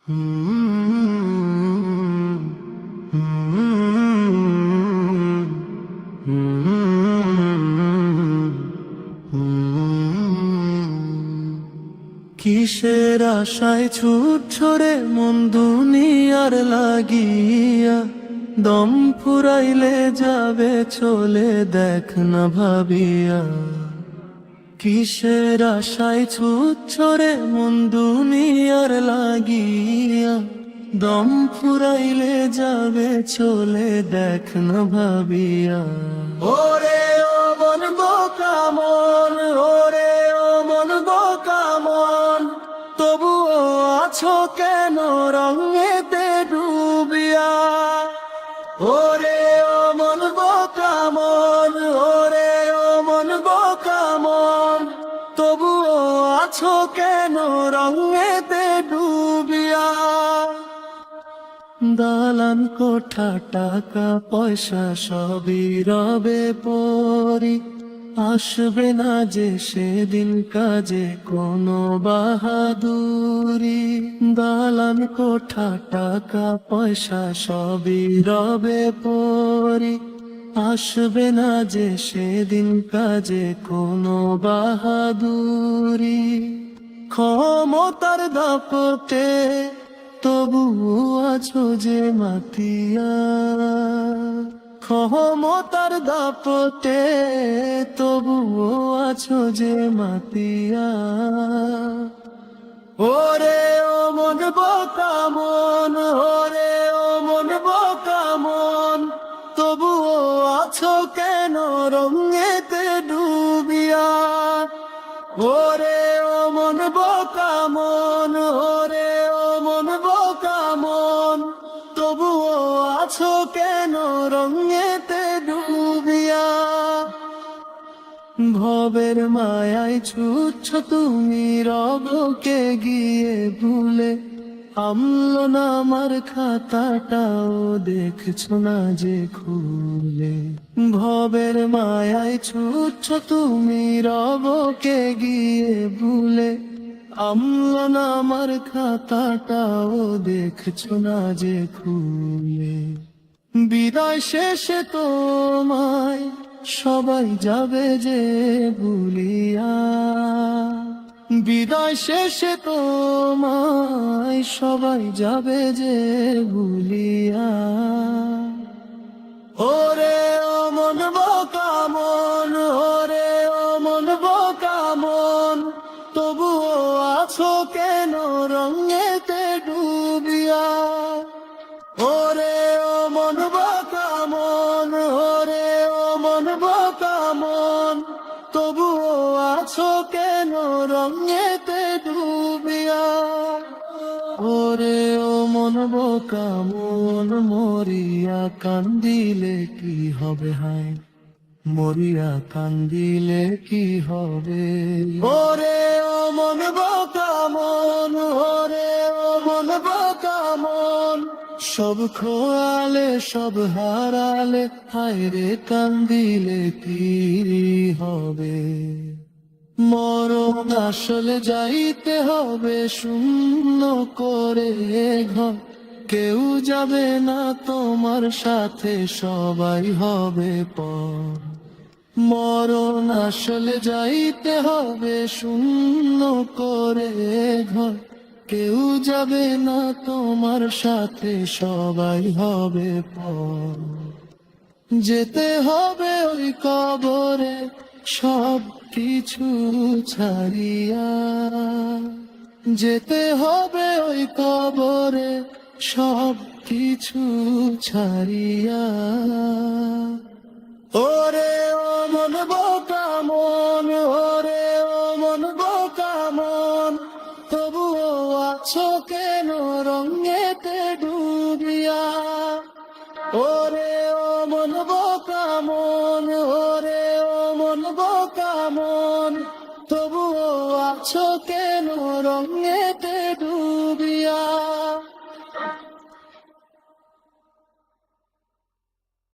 কিসের আশায় ছুটছো রে মন দুনিয়ার লাগিয়া, দম ফুরাইলে যাবে চলে দেখ না ভাবিয়া। কিসের আশায় ছুটছো রে মন দুনিয়ার লাগিয়া, দম ফুরাইলে যাবে চলে দেখ না ভাবিয়া। ওরে ও মন বোকা মন, ওরে ও মন বোকা মন, তবুও আছো কেন রঙেতে ডুবিয়া। ওরে ও মন বোকা মন, ওরে ও মন বোকা মন, তবুও আছো কেন রঙেতে ডুবিয়া। দালান কোঠা টাকা পয়সা সবই রবে পরি, আসবে না যে সেদিন কাজে কোনো বাহাদুরি। দালান কোঠা টাকা পয়সা সবই রবে পরি, আসবে না যে সেদিন কাজে কোনো বাহাদুরি। ক্ষমতার দাপটে তবু আছো যে মাতিয়া, ক্ষমতার দাপটে তবু আছো যে মাতিয়া। ওরে ও মন বোকা মন, ওরে ও মন বোকা মন, তবুও আছো কেন রঙেতে ডুবিয়া। ওরে ও মন বোকা মন, ওরে ও মন বোকা মন, তবুও আছো কেন রঙেতে ডুবিয়া। ভবের মায়ায় ছুটছ তুমি রবকে গিয়ে ভুলে, আমলো না আমার খাতাটাও দেখছো না যে খুলে। ভবের মায়ায় ছুটছ তুমি রবকে গিয়ে ভুলে, আমলো না আমার খাতাটাও দেখছো না যে খুলে। বিদায় শেষে তোমায় সবাই যাবে যে ভুলিয়া, বিদায় শেষে তোমায় সবাই যাবে যে ভুলিয়া। ওরে ও মন বোকা মন, ওরে ও মন বোকা মন, তবুও আছো কেন রঙেতে ডুবিয়া। ওরে ও মন বোকা মন, ওরে ও মন বোকা মন, তবুও আছো কেন রঙেতে ডুবিয়া। ওরে ও মন বোকা মন, মরিয়া কান্দিলে কি হবে হায়, মরিয়া কান্দিলে কি হবে। ওরে ও মন বোকা মন, ওরে ও মন বোকা মন, সব খোয়ালে সব হারালে হায় রে কান্দিলে কি হবে। মরণ আসলে যাইতে হবে শূন্য করে ঘর, কেউ যাবে না তোমার সাথে সবাই হবে পর। মরণ আসলে যাইতে হবে শূন্য করে ঘর, কেউ যাবে না তোমার সাথে সবাই হবে পর। যেতে হবে ওই কবরে সব কিছু ছাড়িয়া, যেতে হবে ওই কবরে সব কিছু ছাড়িয়া। ওরে ও মন বোকা মন, ওরে ও মন বোকা মন, তবুও আছো কেন রঙেতে ডুবিয়া। ওরে ও মন বোকা মন, ওরে ও মন বোকা মন, তবুও আছো কেন রঙেতে